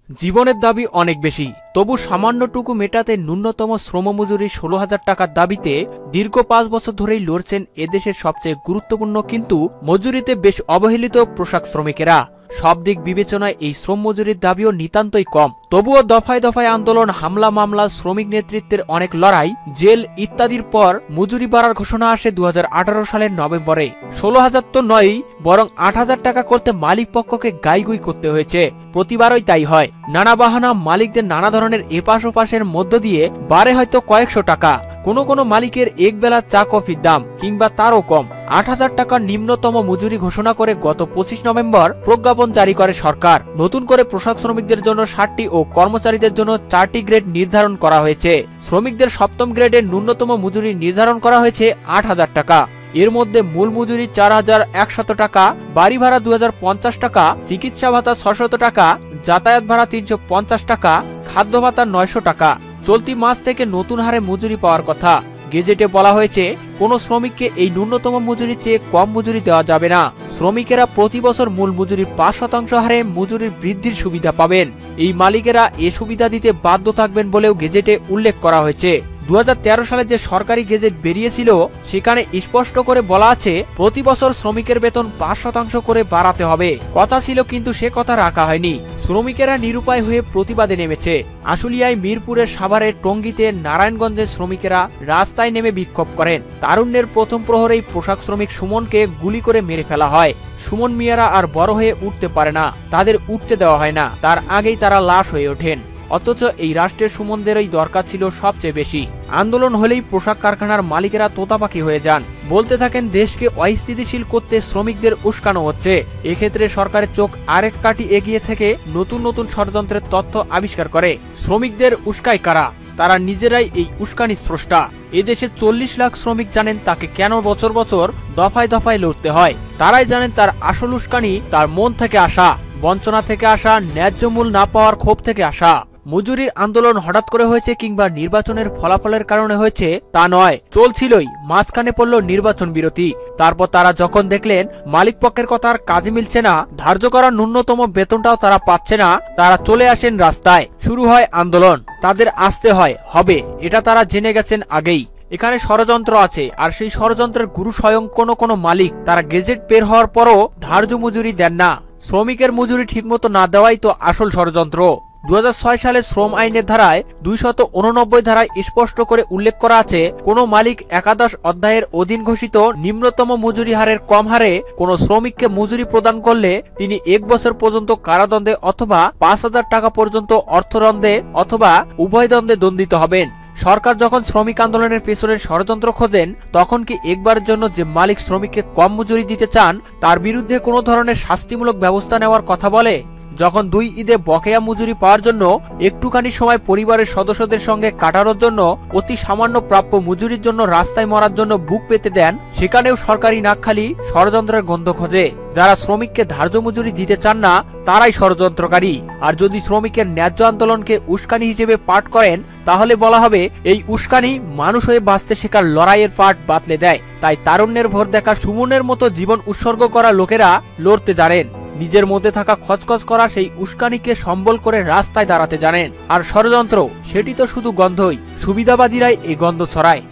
জীবনের দাবি অনেক বেশি, তবু সামান্যটুকু মেটাতে ন্যূনতম শ্রমমজুরি ১৬,০০০ টাকার দাবিতে দীর্ঘ ৫ বছর ধরেই লড়ছেন এদেশের সবচেয়ে গুরুত্বপূর্ণ কিন্তু মজুরিতে বেশ অবহেলিত পোশাক শ্রমিকেরা। সব দিক বিবেচনায় এই শ্রম মজুরির দাবিও নিতান্তই কম। তবুও দফায় দফায় আন্দোলন, হামলা, মামলা, শ্রমিক নেতৃত্বের অনেক লড়াই, জেল ইত্যাদির পর মজুরি বাড়ার ঘোষণা আসে ২০১৮ সালের নভেম্বরে। ১৬,০০০ তো নয়ই, বরং ৮,০০০ টাকা করতে মালিক পক্ষকে গাইগুই করতে হয়েছে। প্রতিবারই তাই হয়। নানা বাহানা, মালিকদের নানা ধরনের এপাশ ওপাশের মধ্য দিয়ে বাড়ে হয়তো কয়েকশো টাকা। কোনো মালিকের এক বেলা চা কফির দাম কিংবা তারও কম। ৮,০০০ টাকার নিম্নতম মজুরি ঘোষণা করে গত ২৫ নভেম্বর প্রজ্ঞাপন জারি করে সরকার। নতুন করে পোশাক শ্রমিকদের জন্য ৭টি ও কর্মচারীদের জন্য ৪টি গ্রেড নির্ধারণ করা হয়েছে। শ্রমিকদের ৭ম গ্রেডের ন্যূনতম মজুরি নির্ধারণ করা হয়েছে ৮,০০০ টাকা। এর মধ্যে মূল মজুরি ৪,১০০ টাকা, বাড়ি ভাড়া ২,০৫০ টাকা, চিকিৎসা ভাতা ৬০০ টাকা, যাতায়াত ভাড়া ৩৫০ টাকা, খাদ্য ভাতা ৯০০ টাকা। চলতি মাস থেকে নতুন হারে মজুরি পাওয়ার কথা। গেজেটে বলা হয়েছে, কোনো শ্রমিককে এই ন্যূনতম মজুরির চেয়ে কম মজুরি দেওয়া যাবে না। শ্রমিকেরা প্রতি বছর মূল মজুরির ৫% হারে মজুরির বৃদ্ধির সুবিধা পাবেন। এই মালিকেরা এ সুবিধা দিতে বাধ্য থাকবেন বলেও গেজেটে উল্লেখ করা হয়েছে। ২০১৩ সালে যে সরকারি গেজেট বেরিয়েছিল সেখানে স্পষ্ট করে বলা আছে প্রতি বছর শ্রমিকের বেতন ৫% করে বাড়াতে হবে। কথা ছিল, কিন্তু সে কথা রাখা হয়নি। শ্রমিকেরা নিরুপায় হয়ে প্রতিবাদে নেমেছে। আশুলিয়ায়, মিরপুরের, সাভারের, টঙ্গীতে, নারায়ণগঞ্জের শ্রমিকেরা রাস্তায় নেমে বিক্ষোভ করেন। তারুণ্যের প্রথম প্রহরেই পোশাক শ্রমিক সুমনকে গুলি করে মেরে ফেলা হয়। সুমন মিয়ারা আর বড় হয়ে উঠতে পারে না, তাদের উঠতে দেওয়া হয় না, তার আগেই তারা লাশ হয়ে ওঠেন। অথচ এই রাষ্ট্রের সুমনদেরই দরকার ছিল সবচেয়ে বেশি। আন্দোলন হলেই পোশাক কারখানার মালিকেরা তোতাপাকি হয়ে যান। বলতে থাকেন দেশকে অস্থিতিশীল করতে শ্রমিকদের উস্কানো হচ্ছে। এক্ষেত্রে সরকারের চোখ আরেক কাঠি এগিয়ে থেকে নতুন ষড়যন্ত্রের তথ্য আবিষ্কার করে। শ্রমিকদের উস্কায় কারা? তারা নিজেরাই এই উস্কানি স্রষ্টা। এদেশে ৪০ লাখ শ্রমিক জানেন তাকে কেন বছর বছর দফায় দফায় লড়তে হয়। তারাই জানেন তার আসল উস্কানি তার মন থেকে আসা, বঞ্চনা থেকে আসা, ন্যায্য মূল না পাওয়ার ক্ষোভ থেকে আসা। মজুরির আন্দোলন হঠাৎ করে হয়েছে কিংবা নির্বাচনের ফলাফলের কারণে হয়েছে তা নয়, চলছিলই। মাঝখানে পড়ল নির্বাচন বিরতি। তারপর তারা যখন দেখলেন মালিক পক্ষের কথা আর কাজে মিলছে না, ধার্য করা ন্যূনতম বেতনটাও তারা পাচ্ছে না, তারা চলে আসেন রাস্তায়। শুরু হয় আন্দোলন। তাদের আসতে হবে, এটা তারা জেনে গেছেন আগেই। এখানে ষড়যন্ত্র আছে, আর সেই ষড়যন্ত্রের গুরু স্বয়ং কোনো মালিক। তারা গেজেট বের হওয়ার পরও ধার্য মজুরি দেন না। শ্রমিকের মজুরি ঠিকমতো না দেওয়াই তো আসল ষড়যন্ত্র। ২০০৬ সালে শ্রম আইনের ধারায় ২৮৯ ধারায় স্পষ্ট করে উল্লেখ করা আছে, কোন মালিক একাদশ অধ্যায়ের অধীন ঘোষিত নিম্নতম মজুরি হারের কম হারে কোন শ্রমিককে মজুরি প্রদান করলে তিনি ১ বছর পর্যন্ত কারাদণ্ডে অথবা ৫,০০০ টাকা পর্যন্ত অর্থদণ্ডে অথবা উভয় দণ্ডে দণ্ডিত হবেন। সরকার যখন শ্রমিক আন্দোলনের পেছনের ষড়যন্ত্র খোঁজেন, তখন কি একবারের জন্য যে মালিক শ্রমিককে কম মজুরি দিতে চান তার বিরুদ্ধে কোনো ধরনের শাস্তিমূলক ব্যবস্থা নেওয়ার কথা বলে? যখন ২ ঈদে বকেয়া মজুরি পাওয়ার জন্য একটুখানি সময় পরিবারের সদস্যদের সঙ্গে কাটানোর জন্য অতি সামান্য প্রাপ্য মজুরির জন্য রাস্তায় মরার জন্য বুক পেতে দেন, সেখানেও সরকারি নাক খালি ষড়যন্ত্রের গন্ধ খোঁজে। যারা শ্রমিককে ধার্য মজুরি দিতে চান না তারাই ষড়যন্ত্রকারী। আর যদি শ্রমিকের ন্যায্য আন্দোলনকে উস্কানি হিসেবে পাঠ করেন, তাহলে বলা হবে এই উস্কানি মানুষ হয়ে বাঁচতে শেখার লড়াইয়ের পাঠ বাতলে দেয়। তাই তারুণ্যের ভোর দেখা সুমনের মতো জীবন উৎসর্গ করা লোকেরা লড়তে জানেন। নিজের মধ্যে থাকা খচখচ করা সেই উস্কানিকে সম্বল করে রাস্তায় দাঁড়াতে জানেন। আর ষড়যন্ত্র, সেটি তো শুধু গন্ধই, সুবিধাবাদীরাই এই গন্ধ ছড়ায়।